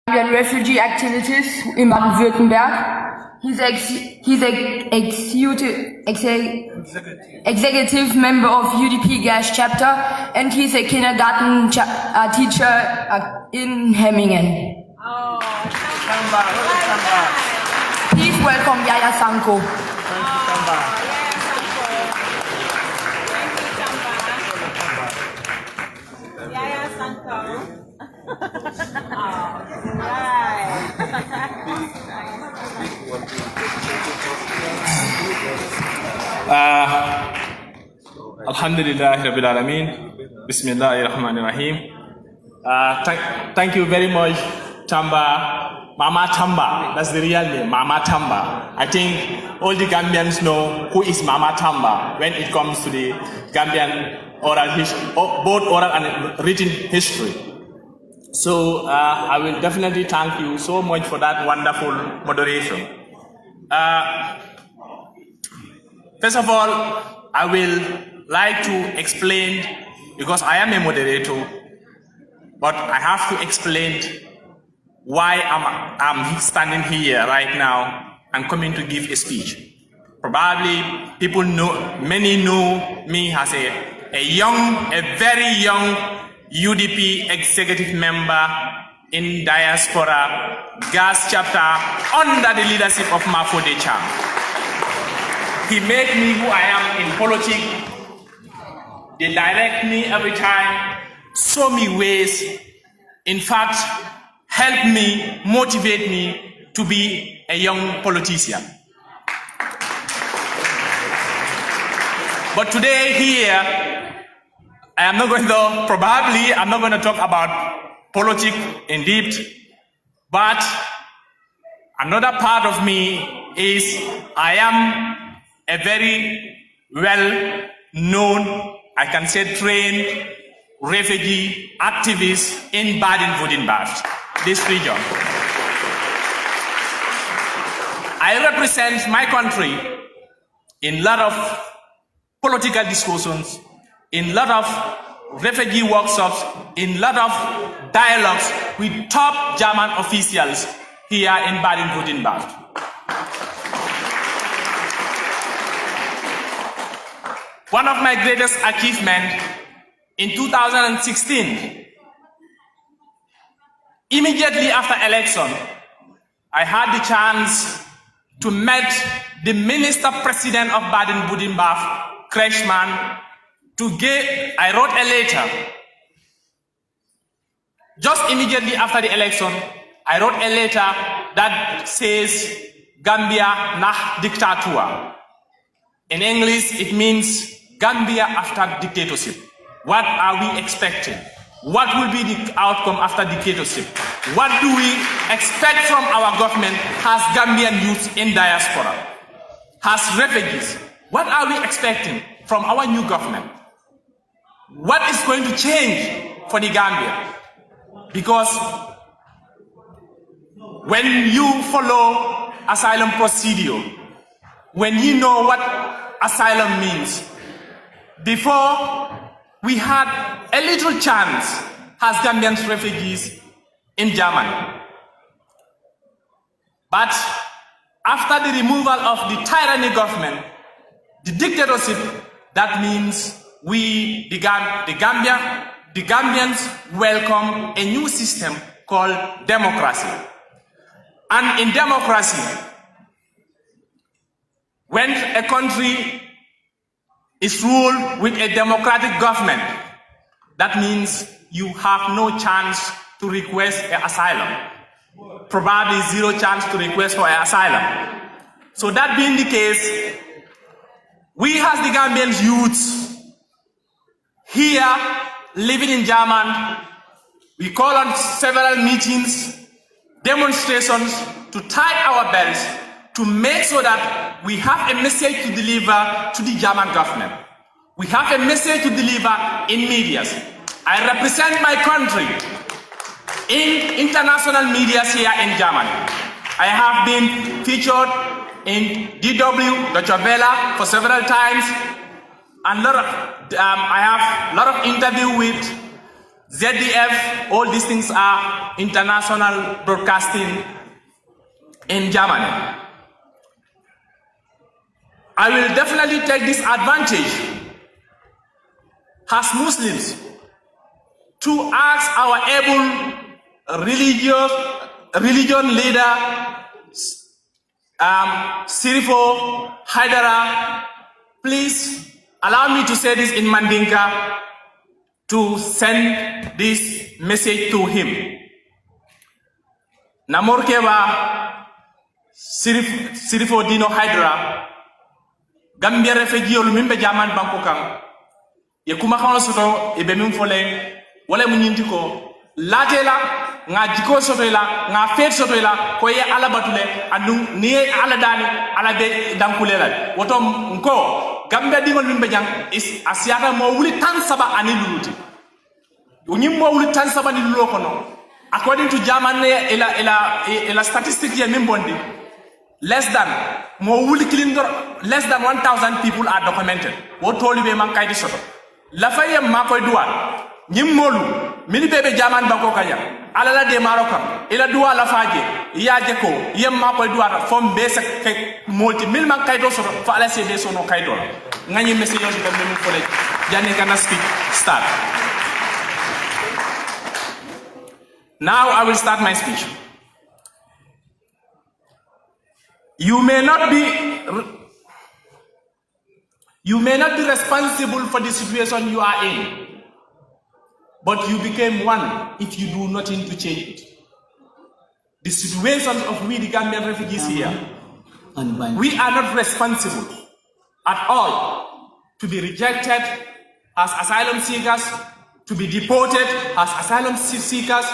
refugee activities in Baden-Württemberg. He's executive member of UDP Gas chapter, and he's a kindergarten teacher in Hemmingen. Please welcome Yaya Sonko. Yaya Sonko. Alhamdulillah Rabbil Alameen. Bismillahir Rahmanir Rahim. Thank you very much, Tamba. Mama Tamba, that's the real name, Mama Tamba. I think all the Gambians know who is Mama Tamba when it comes to the Gambian oral history, both oral and written history. So I will definitely thank you so much for that wonderful moderation. First of all, I will like to explain, because I am a moderator, but I have to explain why I'm standing here right now and coming to give a speech. Probably people know, many know me as a very young UDP executive member in diaspora gas chapter under the leadership of Mafo Decham. He made me who I am in politics. They direct me every time, show me ways, in fact, help me, motivate me to be a young politician. But today here, I'm not going to talk about politics in depth, but another part of me is I am a very well-known, I can say trained refugee activist in Baden-Württemberg, this region. I represent my country in a lot of political discussions, in a lot of refugee workshops, in a lot of dialogues with top German officials here in Baden-Württemberg. One of my greatest achievements in 2016, immediately after election, I had the chance to meet the Minister President of Baden-Württemberg, Kretschmann. I wrote a letter. Just immediately after the election, I wrote a letter that says Gambia nach Diktatur. In English, it means Gambia after dictatorship. What are we expecting? What will be the outcome after dictatorship? What do we expect from our government as Gambian youth in diaspora, as refugees? What are we expecting from our new government? What is going to change for the Gambia? Because when you follow asylum procedure, when you know what asylum means, before we had a little chance as Gambian refugees in Germany. But after the removal of the tyranny government, the dictatorship, that means the Gambians welcome a new system called democracy. And in democracy, when a country is ruled with a democratic government, that means you have no chance to request an asylum. Probably zero chance to request for an asylum. So that being the case, we as the Gambian youths here living in Germany, we call on several meetings, demonstrations to tie our belts to make sure that we have a message to deliver to the German government. We have a message to deliver in media. I represent my country in international media here in Germany. I have been featured in DW, Deutsche Welle, for several times, and I have a lot of interviews with ZDF, all these things are international broadcasting in Germany. I will definitely take this advantage as Muslims to ask our able religion leader, Sirifo Haidara, please allow me to say this in Mandinka, to send this message to him. Namorkeba Sirifo Dino Haidara, Gambia refugee mimbe jaman banko kan ye kuma kan soto e be min fole wala mu nyinti ko latela nga jiko soto la nga fet soto la ko ye ala batule andu ni ala dani ala be dankule la woto nko Gambia dingol mimbe jang is asiata mo wuli tan saba ani luluti unyim mo wuli tan saba ni lulo kono according to German ela statistics ye mimbondi less than 1,000 people are documented. What told you man kaidi soto. La faye makoy duwa. Nyim molu mini bebe jaman bako kaya. Alala de maroka. Ila duwa la faje. Ya jeko yem makoy duwa from base multi mil man kaido soto fa ala se de sono kaido. Ngani message yo dem mu college. Jane kana speak start. Now I will start my speech. You may not be responsible for the situation you are in, but you became one if you do nothing to change it. The situation of we, the Gambian refugees here, we are not responsible at all to be rejected as asylum seekers, to be deported as asylum seekers.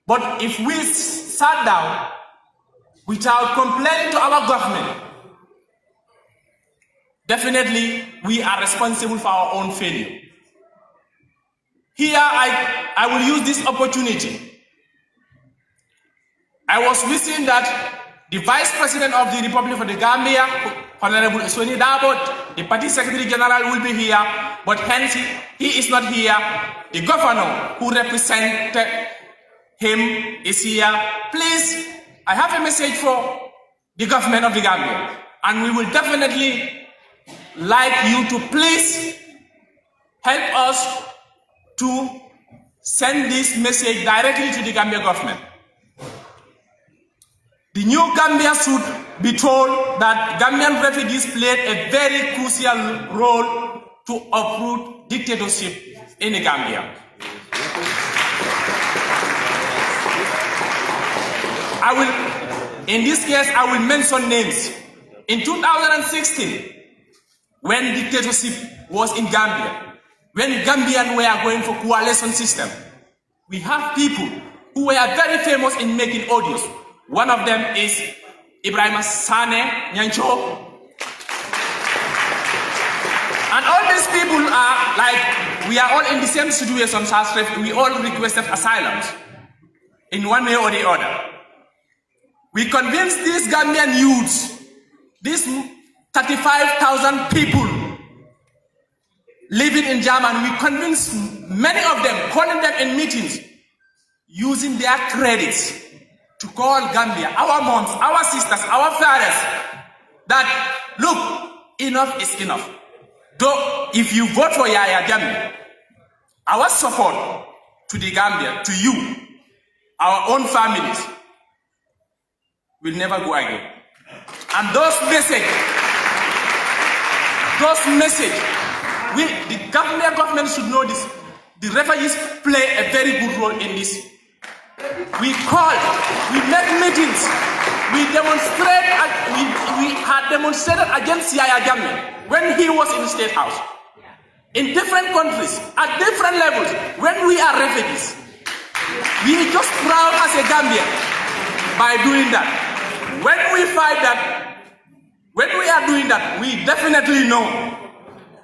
But if we sat down without complaining to our government, definitely we are responsible for our own failure. Here I will use this opportunity. I was wishing that the Vice President of the Republic of the Gambia, Honorable Soni Dabo, the Party Secretary General will be here, but hence he is not here. The governor who represented him is here. Please, I have a message for the government of the Gambia, and we will definitely like you to please help us to send this message directly to the Gambia government. The new Gambia should be told that Gambian refugees played a very crucial role to uproot dictatorship in the Gambia. In this case, I will mention names. In 2016, when dictatorship was in Gambia, when Gambians were going for coalition system, we have people who were very famous in making audios. One of them is Ibrahim Sane Nyancho. And all these people are like, we are all in the same situation as we all requested asylums in one way or the other. We convinced these Gambian youths, these 35,000 people living in Germany, we convinced many of them, calling them in meetings, using their credits to call Gambia, our moms, our sisters, our fathers, that look, enough is enough. Though if you vote for Yaya Jammeh, our support to the Gambia, to you, our own families, will never go again. And those messages, the Gambia government should know this. The refugees play a very good role in this. We called, we made meetings, we had demonstrated against Yaya Jammeh when he was in the State House. In different countries, at different levels, when we are refugees. We are just proud as a Gambian by doing that. When we fight that, when we are doing that, we definitely know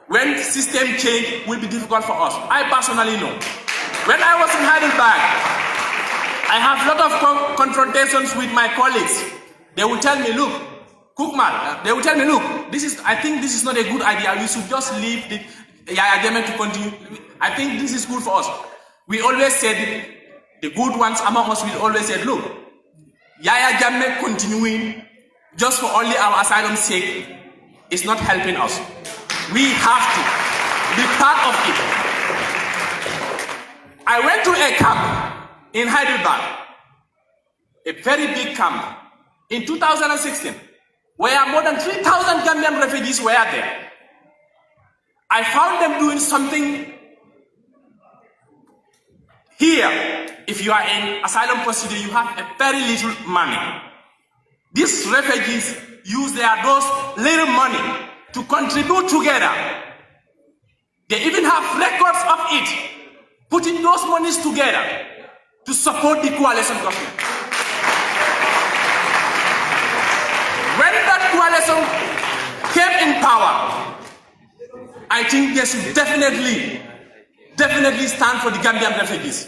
when system change will be difficult for us. I personally know. When I was in Heidelberg, I have a lot of confrontations with my colleagues. They will tell me, look, Cookman, they will tell me, look, I think this is not a good idea. We should just leave the Yaya Jammeh to continue. I think this is good for us. We always said, the good ones among us will always say, look, Yaya Jammeh continuing just for only our asylum's sake is not helping us. We have to be part of it. I went to a camp in Heidelberg, a very big camp, in 2016, where more than 3,000 Gambian refugees were there. I found them doing something here. If you are in asylum procedure, you have a very little money. These refugees use those little money to contribute together. They even have records of it, putting those monies together to support the coalition government. When that coalition came in power, I think they should definitely stand for the Gambian refugees.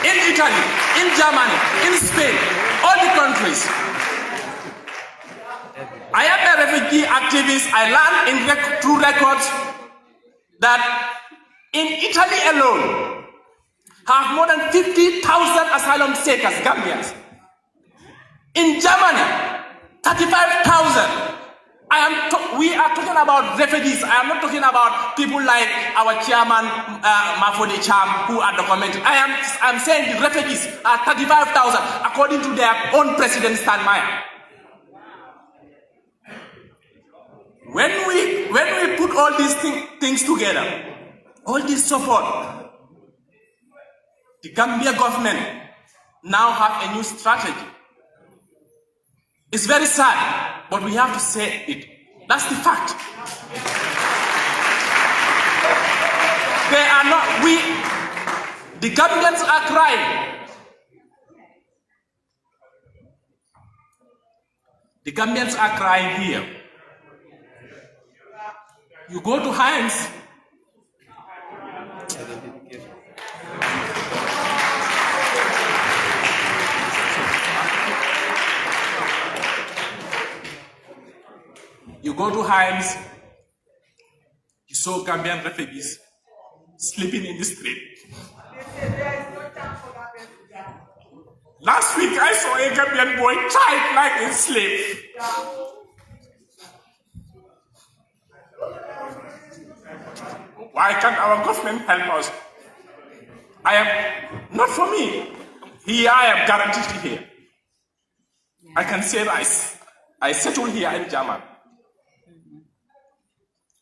In Italy, in Germany, in Spain, all the countries. I am a refugee activist. I learned through records that in Italy alone have more than 50,000 asylum seekers, Gambians. In Germany, 35,000. We are talking about refugees. I am not talking about people like our chairman, Mafode Cham, who are documented. I'm saying the refugees are 35,000, according to their own president, Stan Meyer. When we put all these things together, all this support, the Gambia government now have a new strategy. It's very sad, but we have to say it. That's the fact. They are not, the Gambians are crying. The Gambians are crying here. You go to Heinz, you saw Gambian refugees sleeping in the street. Last week I saw a Gambian boy tied like a slave. Why can't our government help us? Not for me. Here I am guaranteed here. I can say I settled here in Germany.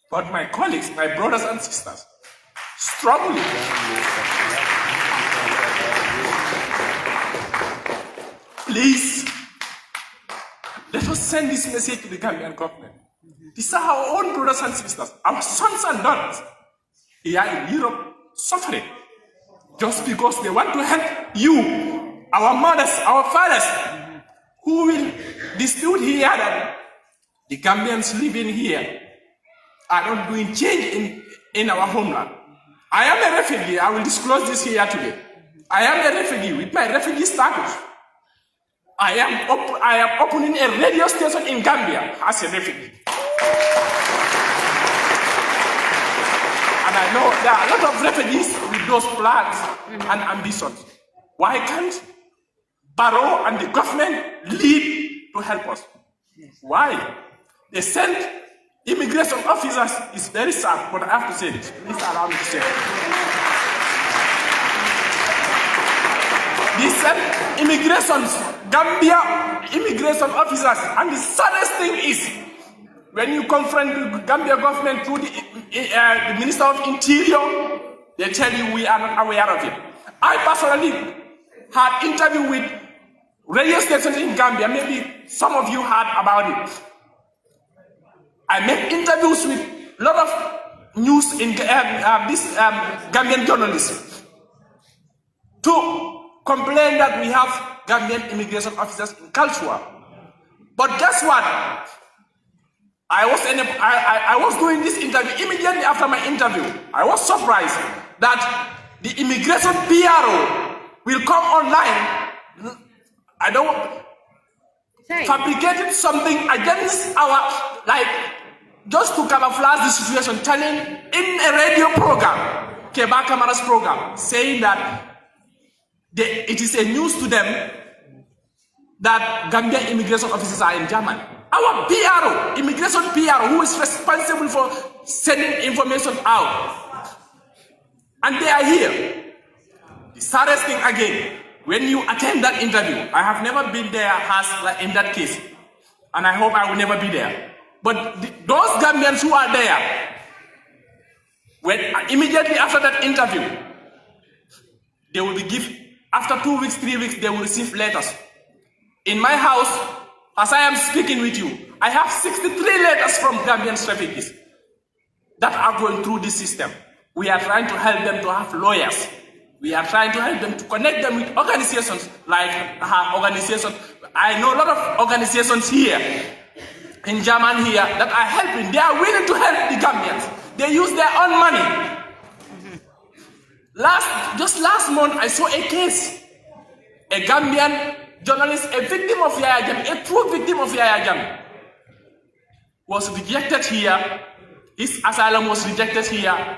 But my colleagues, my brothers and sisters, struggling. Please, let us send this message to the Gambian government. These are our own brothers and sisters, our sons and daughters, here in Europe, suffering, just because they want to help you, our mothers, our fathers, who will dispute here that the Gambians living here are not doing change in our homeland. I am a refugee. I will disclose this here today. I am a refugee with my refugee status. I am opening a radio station in Gambia as a refugee. And I know there are a lot of refugees with those plans and ambitions. Why can't Barrow and the government lead to help us? Why? They sent immigration officers. It's very sad, but I have to say this. Please allow me to say it. They sent Gambia immigration officers, and the saddest thing is when you confront the Gambia government through the Minister of Interior, they tell you we are not aware of it. I personally had interview with radio stations in Gambia. Maybe some of you heard about it. I make interviews with a lot of news in Gambian journalists to complain that we have Gambian immigration officers in Culture. But guess what? I was doing this interview. Immediately after my interview, I was surprised that the immigration PRO will come online. Fabricated something against just to camouflage the situation, telling in a radio program Keba Kamara's program, saying that it is a news to them that Gambian immigration officers are in Germany. Our PRO, immigration PRO, who is responsible for sending information out, and they are here. The saddest thing again, when you attend that interview, I have never been there in that case, and I hope I will never be there. But those Gambians who are there, immediately after that interview, they will be given, after 2 weeks, 3 weeks, they will receive letters. In my house, as I am speaking with you, I have 63 letters from Gambian refugees that are going through this system. We are trying to help them to have lawyers. We are trying to help them to connect them with organizations like organizations. I know a lot of organizations here in Germany here that are helping. They are willing to help the Gambians. They use their own money. Just last month, I saw a case. A Gambian journalist, a victim of Yaya Jammeh, a true victim of Yaya Jammeh, was rejected here. His asylum was rejected here.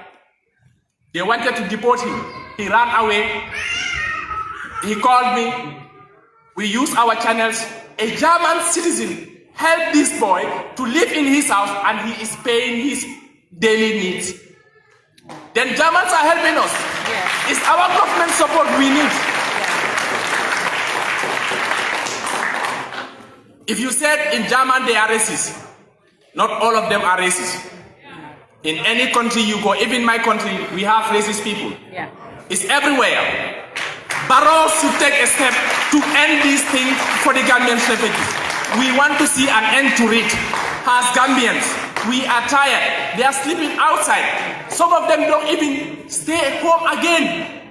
They wanted to deport him. He ran away. He called me. We used our channels. A German citizen helped this boy to live in his house, and he is paying his daily needs. Then Germans are helping us. Yeah. It's our government support we need. Yeah. If you said in German they are racist, not all of them are racist. In any country you go, even my country, we have racist people. Yeah. It's everywhere. Barrow should take a step to end these things for the Gambian refugees. We want to see an end to it. As Gambians, we are tired. They are sleeping outside. Some of them don't even stay at home again.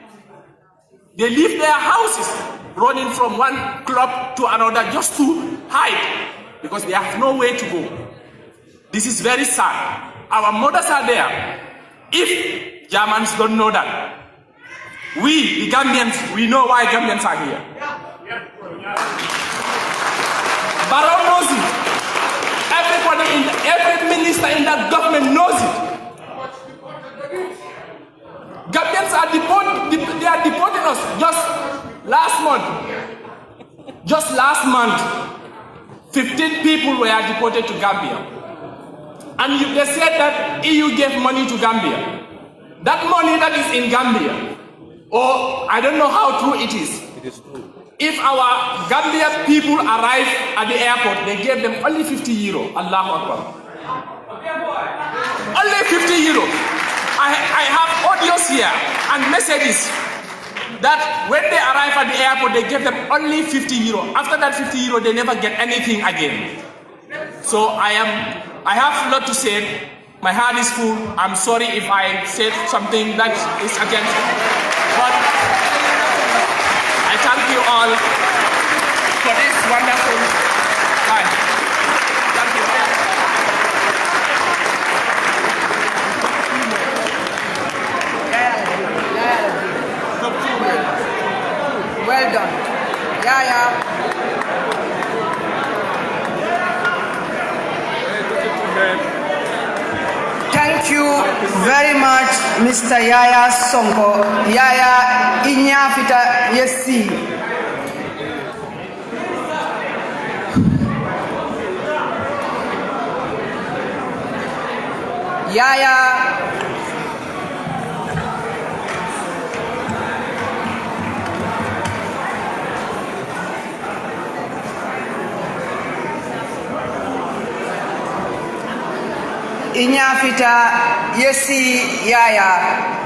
They leave their houses, running from one club to another just to hide, because they have no way to go. This is very sad. Our mothers are there. If Germans don't know that, we, the Gambians, we know why Gambians are here. Barrow knows it. Every minister in that government knows it. Gambians are they are deporting us. Just last month, 15 people were deported to Gambia. And they said that EU gave money to Gambia. That money that is in Gambia, or I don't know how true it is. It is true. If our Gambian people arrive at the airport, they gave them only 50 euro. Allahu Akbar. Only 50 euro. I have audios here and messages that when they arrive at the airport, they give them only 50 euro. After that 50 euro, they never get anything again. So I have a lot to say. My heart is full. I'm sorry if I said something that is against, but I thank you all for this wonderful time. Thank you. Well done. Yeah. Thank you very much, Mr. Yaya Sonko. Yaya Inyafita Yesi. Yaya Inyafita Yesi Yaya.